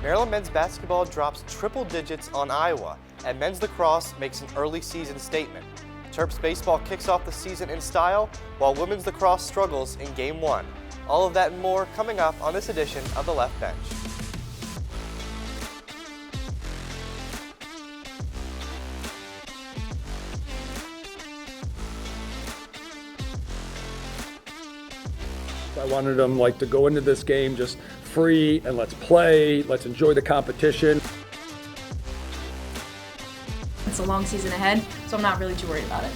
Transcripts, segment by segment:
Maryland men's basketball drops triple digits on Iowa, and men's lacrosse makes an early season statement. Terps baseball kicks off the season in style, while women's lacrosse struggles in Game 1. All of that and more coming up on this edition of The Left Bench. I wanted them to go into this game just free and let's play, let's enjoy the competition. It's a long season ahead, so I'm not really too worried about it.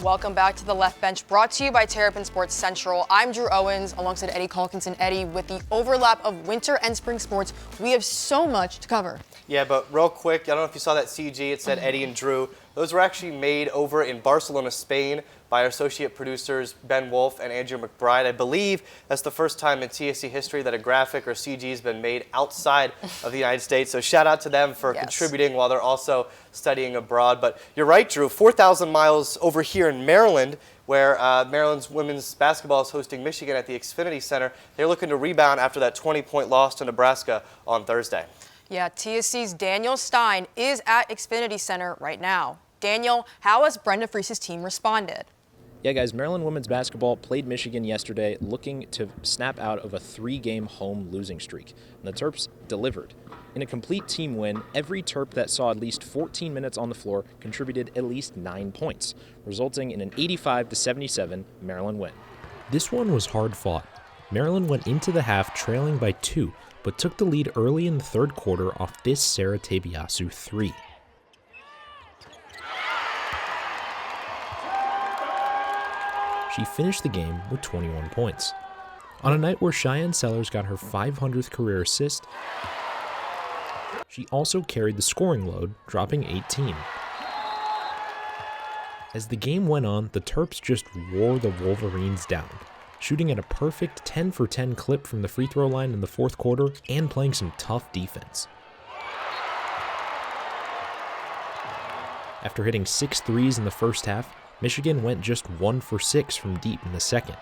Welcome back to The Left Bench, brought to you by Terrapin Sports Central. I'm Drew Owens, alongside Eddy, Calkins, and Eddy. With the overlap of winter and spring sports, we have so much to cover. Yeah, but real quick, I don't know if you saw that CG. It said Eddy and Drew. Those were actually made over in Barcelona, Spain, by our associate producers Ben Wolf and Andrew McBride. I believe that's the first time in TSC history that a graphic or CG has been made outside of the United States. So shout out to them for contributing while they're also studying abroad. But you're right, Drew, 4,000 miles over here in Maryland, where Maryland's women's basketball is hosting Michigan at the Xfinity Center. They're looking to rebound after that 20-point loss to Nebraska on Thursday. Yeah, TSC's Daniel Stein is at Xfinity Center right now. Daniel, how has Brenda Freese's team responded? Yeah, guys, Maryland women's basketball played Michigan yesterday looking to snap out of a 3-game home losing streak, and the Terps delivered. In a complete team win, every Terp that saw at least 14 minutes on the floor contributed at least 9 points, resulting in an 85-77 Maryland win. This one was hard fought. Maryland went into the half trailing by 2, but took the lead early in the third quarter off this Sarah Tabiasu 3. She finished the game with 21 points. On a night where Cheyenne Sellers got her 500th career assist, she also carried the scoring load, dropping 18. As the game went on, the Terps just wore the Wolverines down, shooting at a perfect 10-for-10 clip from the free throw line in the fourth quarter and playing some tough defense. After hitting 6 threes in the first half, Michigan went just 1 for 6 from deep in the second.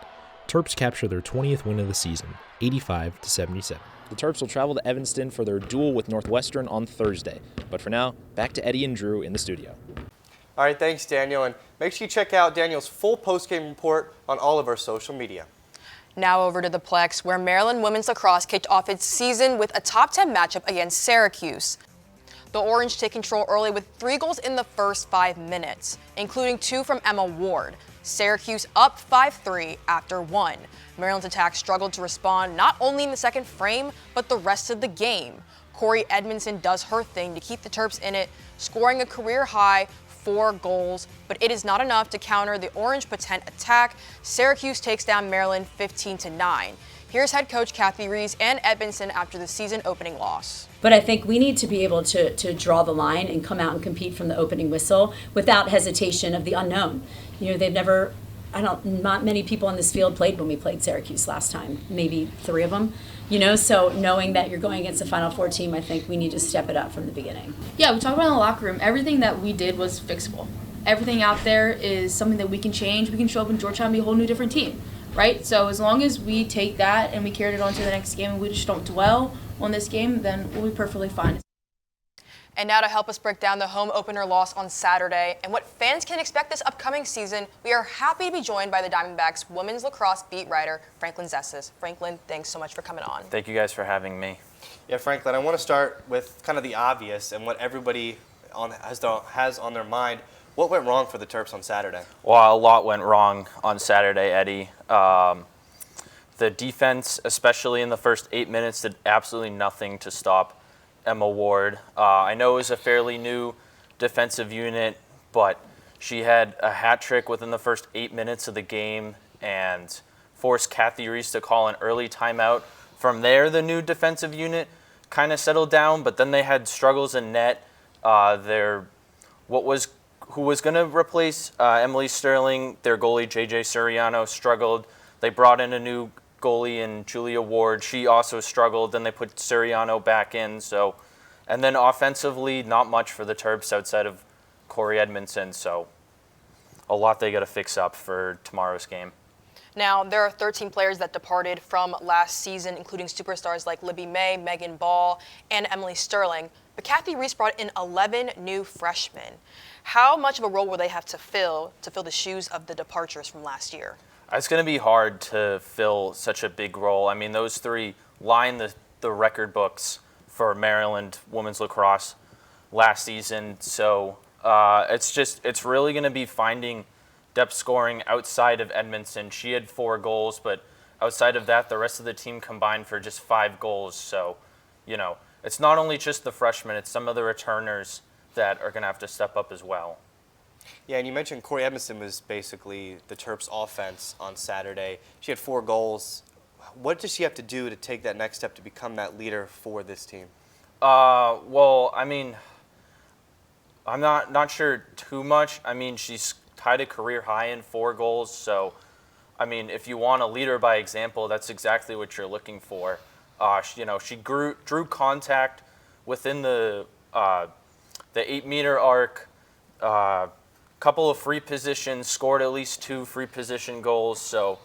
Terps capture their 20th win of the season, 85-77. The Terps will travel to Evanston for their duel with Northwestern on Thursday. But for now, back to Eddy and Drew in the studio. All right, thanks, Daniel. And make sure you check out Daniel's full post-game report on all of our social media. Now over to the Plex, where Maryland women's lacrosse kicked off its season with a top 10 matchup against Syracuse. The Orange take control early with 3 goals in the first 5 minutes, including 2 from Emma Ward. Syracuse up 5-3 after 1. Maryland's attack struggled to respond not only in the second frame, but the rest of the game. Corey Edmondson does her thing to keep the Terps in it, scoring a career-high 4 goals, but it is not enough to counter the Orange potent attack. Syracuse takes down Maryland 15-9. Here's head coach Kathy Rees and Edmondson after the season opening loss. But I think we need to be able to draw the line and come out and compete from the opening whistle without hesitation of the unknown. You know, not many people in this field played when we played Syracuse last time, maybe 3 of them. You know, so knowing that you're going against a Final Four team, I think we need to step it up from the beginning. Yeah, we talked about in the locker room, everything that we did was fixable. Everything out there is something that we can change. We can show up in Georgetown and be a whole new different team, right? So as long as we take that and we carry it on to the next game and we just don't dwell on this game, then we'll be perfectly fine. And now to help us break down the home opener loss on Saturday and what fans can expect this upcoming season, we are happy to be joined by the Diamondbacks women's lacrosse beat writer, Franklin Zessis. Franklin, thanks so much for coming on. Thank you guys for having me. Yeah, Franklin, I want to start with kind of the obvious and what everybody has on their mind. What went wrong for the Terps on Saturday? Well, a lot went wrong on Saturday, Eddy. The defense, especially in the first 8 minutes, did absolutely nothing to stop Emma Ward. I know it was a fairly new defensive unit, but she had a hat trick within the first 8 minutes of the game and forced Kathy Rees to call an early timeout. From there, the new defensive unit kind of settled down, but then they had struggles in net. Who was going to replace Emily Sterling, their goalie JJ Suriano, struggled. They brought in a new goalie in Julia Ward. She also struggled. Then they put Suriano back in. And then offensively, not much for the Terps outside of Corey Edmondson. So a lot they got to fix up for tomorrow's game. Now, there are 13 players that departed from last season, including superstars like Libby May, Megan Ball, and Emily Sterling. But Kathy Reese brought in 11 new freshmen. How much of a role will they have to fill the shoes of the departures from last year? It's going to be hard to fill such a big role. I mean, those three line the record books for Maryland women's lacrosse last season. So it's really going to be finding depth scoring outside of Edmondson. She had 4 goals, but outside of that, the rest of the team combined for just 5 goals. So, it's not only just the freshmen, it's some of the returners that are going to have to step up as well. Yeah, and you mentioned Corey Edmondson was basically the Terps' offense on Saturday. She had 4 goals. What does she have to do to take that next step to become that leader for this team? Well, I mean, I'm not sure too much. I mean, she's tied a career high in 4 goals. So, I mean, if you want a leader by example, that's exactly what you're looking for. She drew contact within the 8-meter arc, couple of free positions, scored at least 2 free position goals. So,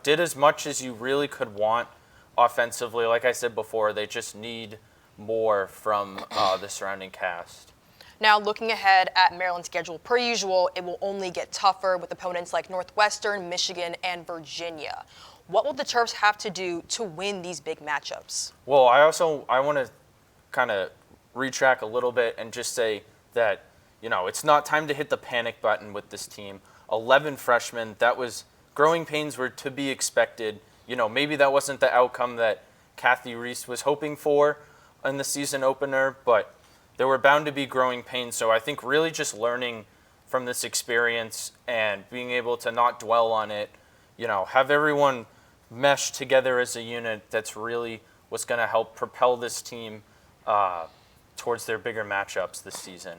did as much as you really could want offensively. Like I said before, they just need more from the surrounding cast. Now, looking ahead at Maryland's schedule, per usual, it will only get tougher with opponents like Northwestern, Michigan, and Virginia. What will the Terps have to do to win these big matchups? Well, I want to kind of retrack a little bit and just say that, it's not time to hit the panic button with this team. 11 freshmen, growing pains were to be expected. Maybe that wasn't the outcome that Kathy Reese was hoping for in the season opener, but there were bound to be growing pains. So I think really just learning from this experience and being able to not dwell on it, have everyone mesh together as a unit, that's really what's going to help propel this team towards their bigger matchups this season.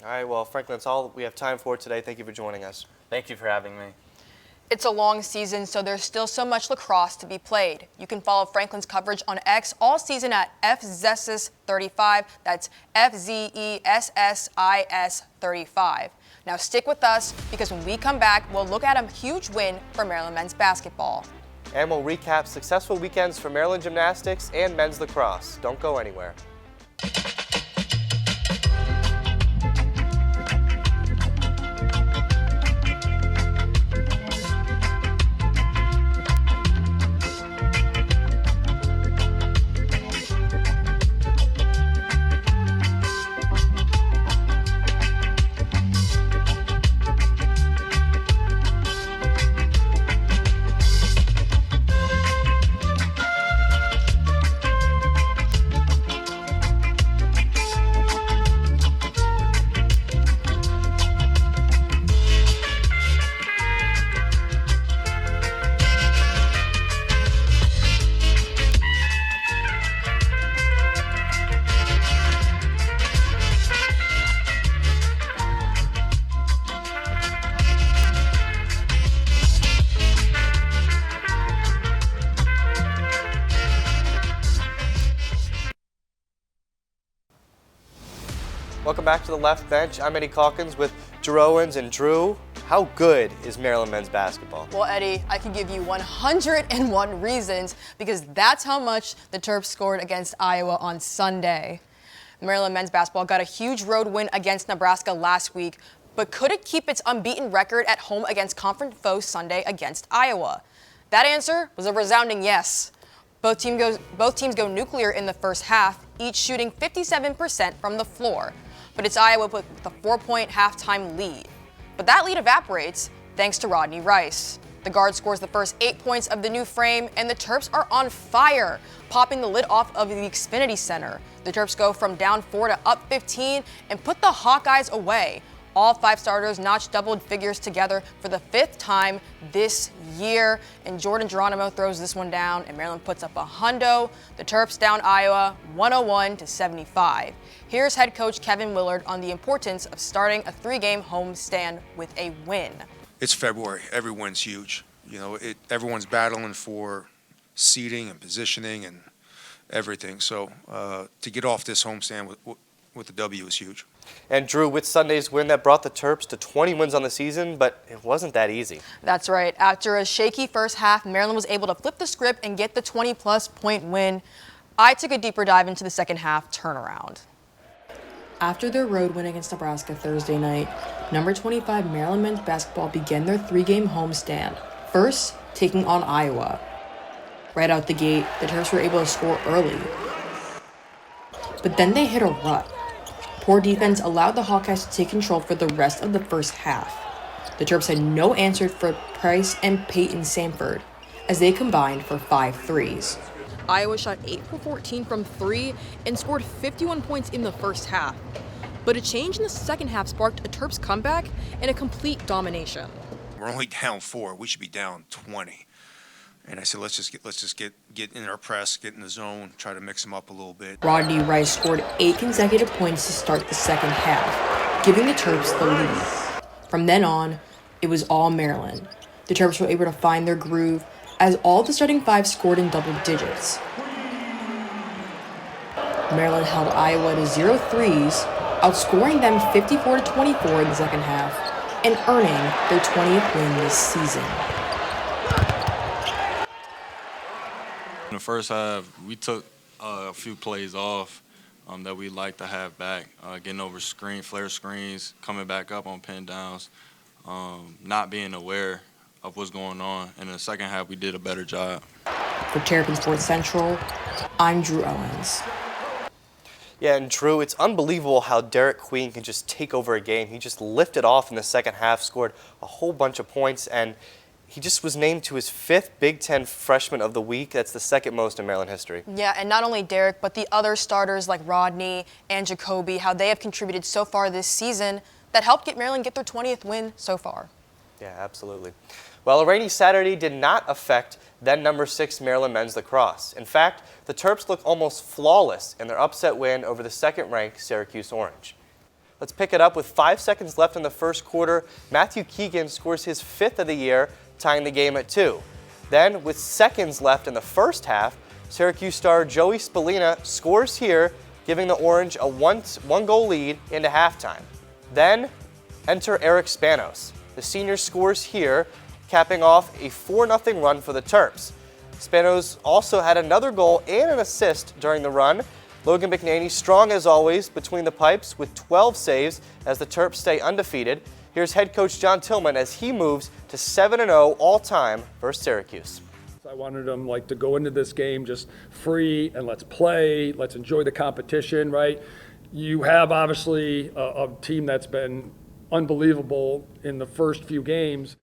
All right, well, Franklin, that's all we have time for today. Thank you for joining us. Thank you for having me. It's a long season, so there's still so much lacrosse to be played. You can follow Franklin's coverage on X all season at FZessis35. That's FZESSIS35. Now stick with us, because when we come back, we'll look at a huge win for Maryland men's basketball. And we'll recap successful weekends for Maryland gymnastics and men's lacrosse. Don't go anywhere. Welcome back to the left bench. I'm Eddy Calkins with Drew Owens. And Drew, how good is Maryland men's basketball? Well, Eddy, I can give you 101 reasons, because that's how much the Terps scored against Iowa on Sunday. Maryland men's basketball got a huge road win against Nebraska last week, but could it keep its unbeaten record at home against conference foe Sunday against Iowa? That answer was a resounding yes. Both teams go nuclear in the first half, each shooting 57% from the floor. But it's Iowa with a 4-point halftime lead. But that lead evaporates thanks to Rodney Rice. The guard scores the first 8 points of the new frame, and the Terps are on fire, popping the lid off of the Xfinity Center. The Terps go from down 4 to up 15 and put the Hawkeyes away. All 5 starters notched double figures together for the 5th time this year. And Jordan Geronimo throws this one down, and Maryland puts up a hundo. The Terps down Iowa 101-75. Here's head coach Kevin Willard on the importance of starting a 3-game homestand with a win. It's February. Every win's huge. Everyone's battling for seeding and positioning and everything. So to get off this homestand with the W is huge. And Drew, with Sunday's win, that brought the Terps to 20 wins on the season, but it wasn't that easy. That's right. After a shaky first half, Maryland was able to flip the script and get the 20-plus point win. I took a deeper dive into the second half turnaround. After their road win against Nebraska Thursday night, number 25 Maryland men's basketball began their three-game homestand, first taking on Iowa. Right out the gate, the Terps were able to score early. But then they hit a rut. Poor defense allowed the Hawkeyes to take control for the rest of the first half. The Terps had no answer for Price and Peyton Samford, as they combined for 5 threes. Iowa shot 8 for 14 from 3 and scored 51 points in the first half. But a change in the second half sparked a Terps comeback and a complete domination. We're only down 4. We should be down 20. And I said, let's just get in our press, get in the zone, try to mix them up a little bit. Rodney Rice scored 8 consecutive points to start the second half, giving the Terps the lead. From then on, it was all Maryland. The Terps were able to find their groove as all the starting 5 scored in double digits. Maryland held Iowa to 0 threes, outscoring them 54-24 in the second half, and earning their 20th win this season. In the first half, we took a few plays off that we like to have back, getting over flare screens, coming back up on pin downs, not being aware of what's going on. And in the second half, we did a better job. For Terrapin Sports Central, I'm Drew Owens. Yeah, and Drew, it's unbelievable how Derek Queen can just take over a game. He just lifted off in the second half, scored a whole bunch of points, and he just was named to his 5th Big Ten Freshman of the Week. That's the second most in Maryland history. Yeah, and not only Derek, but the other starters like Rodney and Jacoby, how they have contributed so far this season that helped get Maryland get their 20th win so far. Yeah, absolutely. Well, a rainy Saturday did not affect then number 6 Maryland men's lacrosse. In fact, the Terps look almost flawless in their upset win over the second-ranked Syracuse Orange. Let's pick it up with 5 seconds left in the first quarter. Matthew Keegan scores his 5th of the year, tying the game at 2. Then, with seconds left in the first half, Syracuse star Joey Spallina scores here, giving the Orange a one-goal lead into halftime. Then, enter Eric Spanos. The senior scores here, capping off a 4-0 run for the Terps. Spanos also had another goal and an assist during the run. Logan McNaney strong as always between the pipes with 12 saves as the Terps stay undefeated. Here's head coach John Tillman as he moves to 7-0 all-time versus Syracuse. I wanted them to go into this game just free and let's play, let's enjoy the competition, right? You have obviously a team that's been unbelievable in the first few games.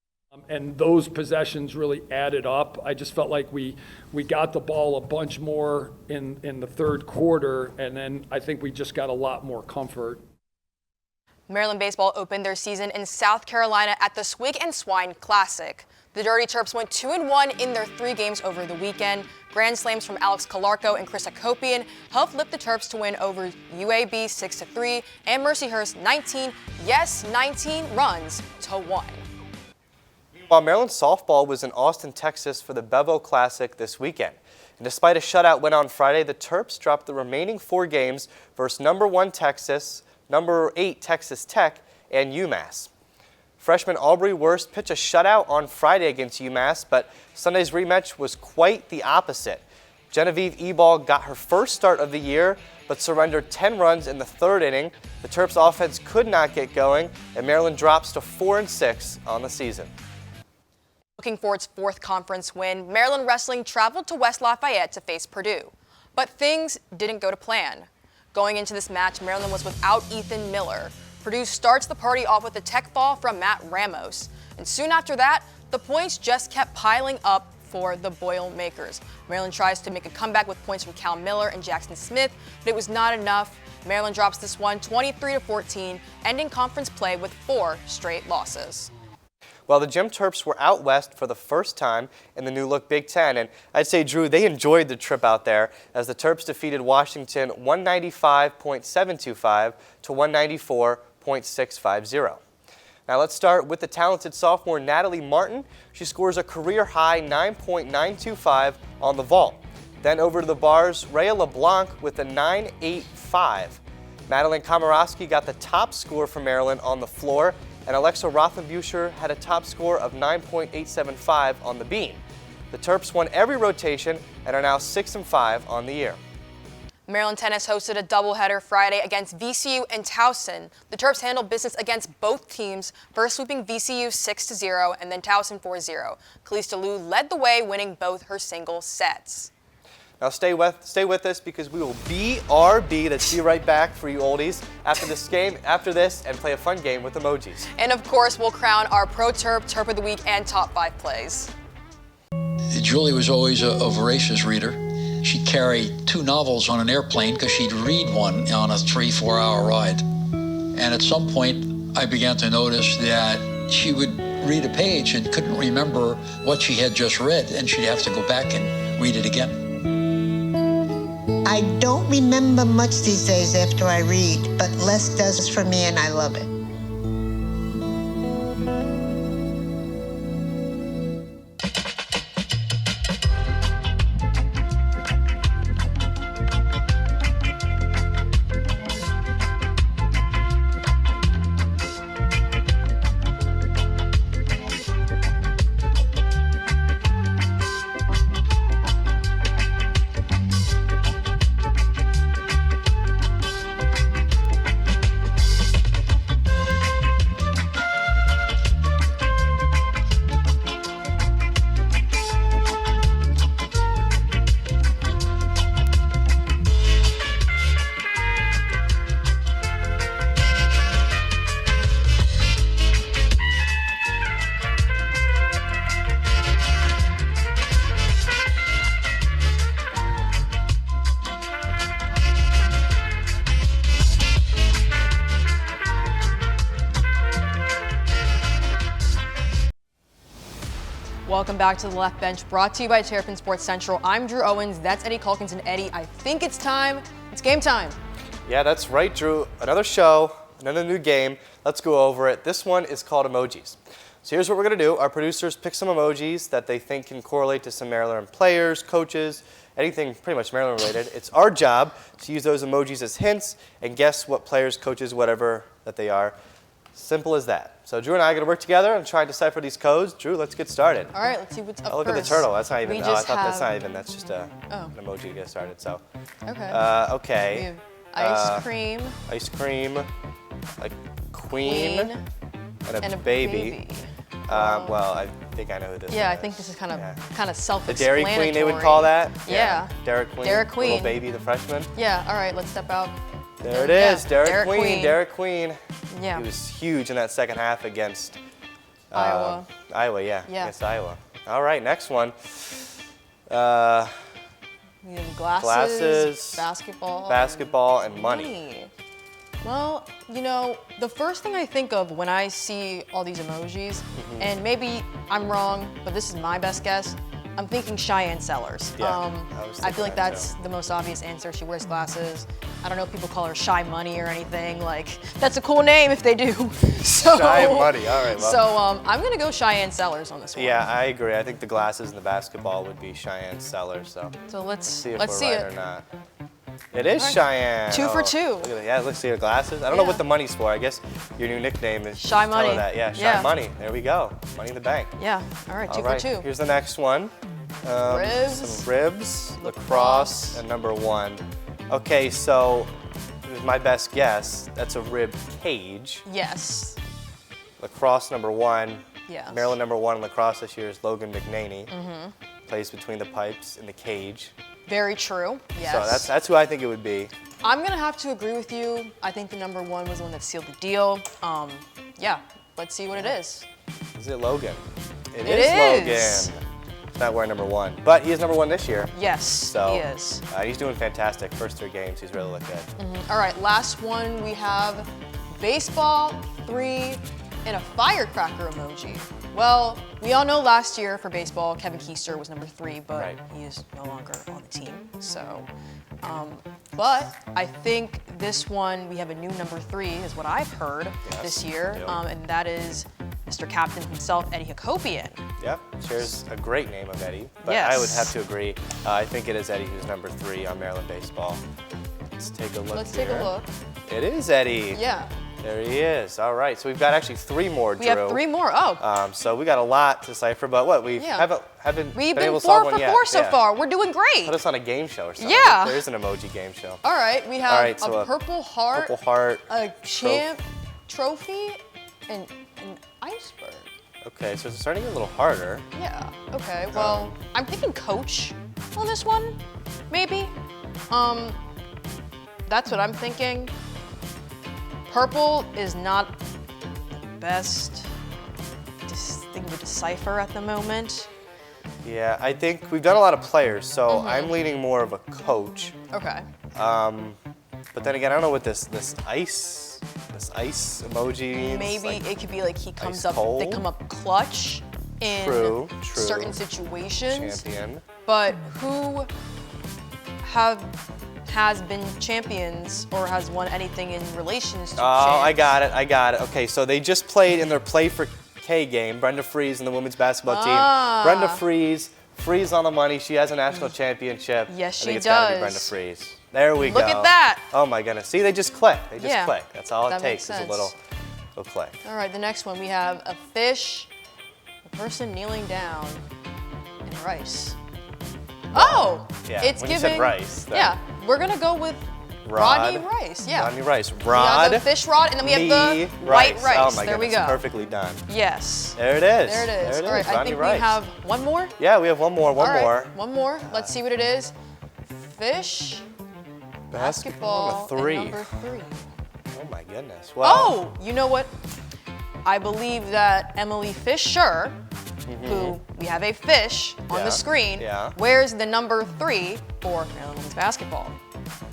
And those possessions really added up. I just felt like we got the ball a bunch more in the third quarter, and then I think we just got a lot more comfort. Maryland baseball opened their season in South Carolina at the Swig and Swine Classic. The Dirty Terps went 2-1 in their 3 games over the weekend. Grand slams from Alex Calarco and Chris Akopian helped lift the Terps to win over UAB 6-3 and Mercyhurst 19 runs to 1. While Maryland softball was in Austin, Texas for the Bevo Classic this weekend. And despite a shutout win on Friday, the Terps dropped the remaining 4 games versus number 1 Texas, number 8 Texas Tech, and UMass. Freshman Aubrey Wurst pitched a shutout on Friday against UMass, but Sunday's rematch was quite the opposite. Genevieve Ebal got her first start of the year, but surrendered 10 runs in the 3rd inning. The Terps offense could not get going, and Maryland drops to 4-6 on the season. Looking for its 4th conference win, Maryland Wrestling traveled to West Lafayette to face Purdue. But things didn't go to plan. Going into this match, Maryland was without Ethan Miller. Purdue starts the party off with a tech fall from Matt Ramos. And soon after that, the points just kept piling up for the Boilermakers. Maryland tries to make a comeback with points from Cal Miller and Jackson Smith, but it was not enough. Maryland drops this one 23-14, ending conference play with 4 straight losses. Well, the Gym Terps were out west for the first time in the new-look Big Ten, and I'd say, Drew, they enjoyed the trip out there as the Terps defeated Washington 195.725 to 194.650. Now let's start with the talented sophomore Natalie Martin. She scores a career-high 9.925 on the vault. Then over to the bars, Rhea LeBlanc with a 9.85. Madeline Komorowski got the top score for Maryland on the floor, and Alexa Rothenbuescher had a top score of 9.875 on the beam. The Terps won every rotation and are now 6-5 on the year. Maryland tennis hosted a doubleheader Friday against VCU and Towson. The Terps handled business against both teams, first sweeping VCU 6-0 and then Towson 4-0. Kalista Liu led the way, winning both her single sets. Now stay with us because we will BRB, that's be right back for you oldies, after this, and play a fun game with emojis. And of course, we'll crown our Pro Terp, Terp of the Week, and Top 5 plays. Julie was always a voracious reader. She'd carry 2 novels on an airplane because she'd read one on a 3-4 hour ride. And at some point, I began to notice that she would read a page and couldn't remember what she had just read, and she'd have to go back and read it again. I don't remember much these days after I read, but less does for me, and I love it. Welcome back to the Left Bench, brought to you by Terrapin Sports Central. I'm Drew Owens, that's Eddy Calkins and Eddy. I think it's time. It's game time. Yeah, that's right, Drew. Another show, another new game. Let's go over it. This one is called emojis. So here's what we're going to do. Our producers pick some emojis that they think can correlate to some Maryland players, coaches, anything pretty much Maryland related. It's our job to use those emojis as hints and guess what players, coaches, whatever that they are. Simple as that. So Drew and I are going to work together and try and decipher these codes. Drew, let's get started. All right, let's see what's up look first. At the turtle. That's not even. We Oh, I just thought that's have- not even. That's just an emoji to get started. So. Okay. Okay. We have ice cream. Ice cream. A queen. And a baby. Well, I think I know who this is. Yeah, I think this is kind of The self-explanatory. Dairy Queen, they would call that. Yeah. Derek Queen. Derek Queen. Little baby, the freshman. Yeah. All right, let's step out. There it is, Yeah, Derek Queen. Derek Queen. Yeah. He was huge in that second half against Iowa. Iowa, yeah. Against Iowa. All right, next one. We have glasses, basketball, and money. Well, you know, the first thing I think of when I see all these emojis, and maybe I'm wrong, but this is my best guess, I'm thinking Cheyenne Sellers. Yeah, I feel like that's the most obvious answer. She wears glasses. I don't know if people call her Shy Money or anything. Like, that's a cool name if they do. So, Shy Money, all right. Well. So I'm gonna go Cheyenne Sellers on this one. Yeah, I agree. I think the glasses and the basketball would be Cheyenne Sellers. So let's see if let's we're see right it. or not. It is Cheyenne. 2 for 2. Look at that. Yeah, let's see her glasses. I don't know what the money's for. I guess your new nickname is Shy Money. Tell her that. Yeah, Shy Money. There we go. Money in the bank. Yeah. All right. 2 for 2. Here's the next one. Ribs. Some ribs, lacrosse, and number 1. Okay, so my best guess, that's a rib cage. Yes. Lacrosse number 1. Yes. Maryland number 1 in lacrosse this year is Logan McNaney. Plays between the pipes in the cage. Very true. Yes. So that's who I think it would be. I'm gonna have to agree with you. I think the number 1 was the one that sealed the deal. Yeah. Let's see what it is. Is it Logan? It is Logan. is. He's not wearing number 1, but he is number 1 this year. Yes, So he is. He's doing fantastic. First 3 games, he's really looked good. All right, last one we have baseball, 3, and a firecracker emoji. Well, we all know last year for baseball, Kevin Keister was number 3, but he is no longer on the team. So, but I think this one, we have a new number 3, is what I've heard this year, and that is Mr. Captain himself, Eddy Hakopian. Yep, shares a great name of Eddy, but Yes. I would have to agree. I think it is Eddy who's number 3 on Maryland baseball. Let's take a look Let's here. take a look. It is Eddy. Yeah. There he is. All right, so we've got actually 3 more, Drew. We have 3 more. Oh. So we got a lot to decipher, but what we haven't We've been able been to solve 4 one for yet. 4 so far. We're doing great. Put us on a game show or something. Yeah. There is an emoji game show. All right, we have so a purple heart, a champ trophy, and an iceberg. Okay, so it's starting to get a little harder. Yeah. Okay. Well, I'm thinking coach on this one, maybe. That's what I'm thinking. Purple is not the best thing to decipher at the moment. Yeah, I think we've done a lot of players, so I'm leaning more of a coach. Okay. But then again, I don't know what this ice emoji means. Maybe like, it could be like he comes up, cold? they come up clutch in True. certain situations. Champion. But who has been champions or has won anything in relations to Oh, champs? I got it. Okay, so they just played in their Play for K game, Brenda Fries and the women's basketball team. Brenda Fries on the money. She has a national championship. Yes, I think she it's gotta be does. Brenda Fries. There we go. Look at that. Oh my goodness. See, they just click. They just click. That's all it that takes makes is a little click. All right, the next one we have a fish, a person kneeling down, and rice. Oh, Yeah, it's when you giving. said rice, then- Yeah, we're gonna go with Rodney Rice. Yeah. Rodney Rice. We Rod. have the fish rod, and then we have the white rice. Oh my there goodness, we go. perfectly done. Yes. There it is. There it is. All right, I Rodney think Rice. we have one more. Yeah, we have one more. All right, one more. Let's see what it is. Fish, Basketball basketball, number 3. and number 3. Oh my goodness. Well, Oh, you know what? I believe that Emily Fisher, who we have a fish on the screen, wears the number 3 for Maryland women's basketball.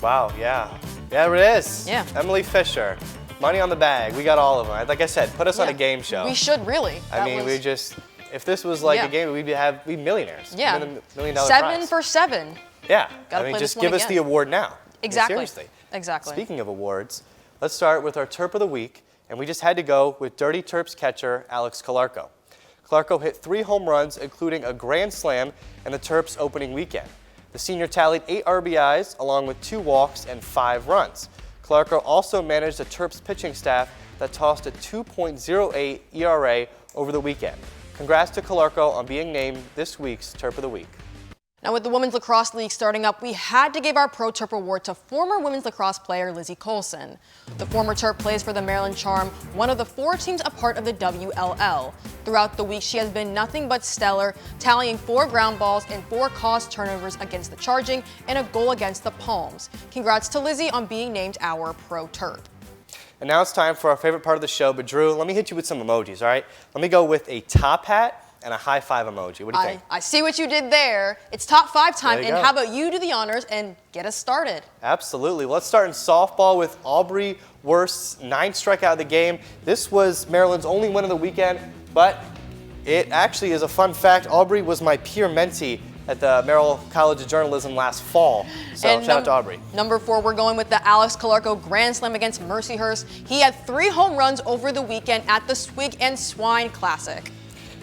Wow, yeah. Yeah, there it is. Yeah. Emily Fisher. Money on the bag. We got all of them. Like I said, put us on a game show. We should really. I mean, we just, if this was like a game, we'd be millionaires. Yeah. We'd win $1 million 7 prize. for 7. Yeah. Gotta I mean, play just this one give us again. the award now. I mean, Exactly. seriously. Exactly. Speaking of awards, let's start with our Terp of the Week, and we just had to go with Dirty Terps catcher Alex Calarco. Calarco hit 3 home runs, including a grand slam in the Terps opening weekend. The senior tallied 8 RBIs, along with 2 walks and 5 runs. Calarco also managed the Terps pitching staff that tossed a 2.08 ERA over the weekend. Congrats to Calarco on being named this week's Terp of the Week. Now, with the Women's Lacrosse League starting up, we had to give our Pro Terp Award to former women's lacrosse player Lizzie Colson. The former Terp plays for the Maryland Charm, one of the 4 teams a part of the WLL. Throughout the week, she has been nothing but stellar, tallying 4 ground balls and 4 caused turnovers against the Charging and a goal against the Palms. Congrats to Lizzie on being named our Pro Terp. And now it's time for our favorite part of the show, but Drew, let me hit you with some emojis, all right? Let me go with a top hat and a high five emoji. What do you think? I see what you did there. It's top 5 time, There you and go. how about you do the honors and get us started? Absolutely. Let's start in softball with Aubrey Worst's 9th strikeout of the game. This was Maryland's only win of the weekend, but it actually is a fun fact. Aubrey was my peer mentee at the Merrill College of Journalism last fall. So And shout out to Aubrey. Number 4, we're going with the Alex Calarco Grand Slam against Mercyhurst. He had 3 home runs over the weekend at the Swig and Swine Classic.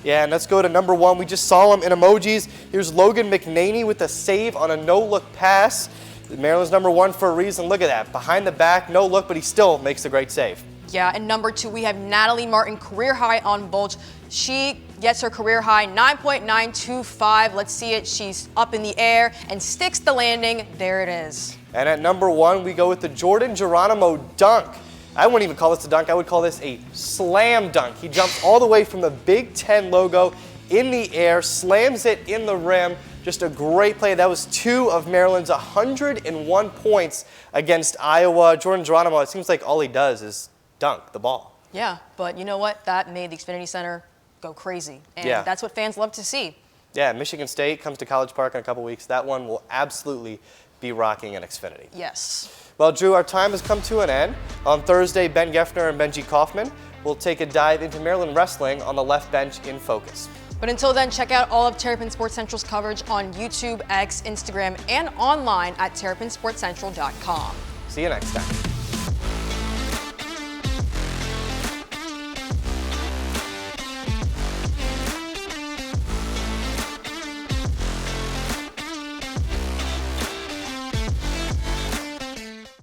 Yeah, and let's go to number 1. We just saw him in emojis. Here's Logan McNaney with a save on a no-look pass. Maryland's number 1 for a reason. Look at that. Behind the back, no look, but he still makes a great save. Yeah, and number 2, we have Natalie Martin, career high on Bulge. She gets her career high, 9.925. Let's see it. She's up in the air and sticks the landing. There it is. And at number 1, we go with the Jordan Geronimo dunk. I wouldn't even call this a dunk. I would call this a slam dunk. He jumps all the way from the Big Ten logo in the air, slams it in the rim. Just a great play. That was 2 of Maryland's 101 points against Iowa. Jordan Geronimo, it seems like all he does is dunk the ball. Yeah, but you know what? That made the Xfinity Center go crazy. And Yeah. that's what fans love to see. Yeah, Michigan State comes to College Park in a couple weeks. That one will absolutely be rocking in Xfinity. Yes. Well, Drew, our time has come to an end. On Thursday, Ben Geffner and Benji Kaufman will take a dive into Maryland wrestling on the Left Bench in Focus. But until then, check out all of Terrapin Sports Central's coverage on YouTube, X, Instagram, and online at terrapinsportscentral.com. See you next time.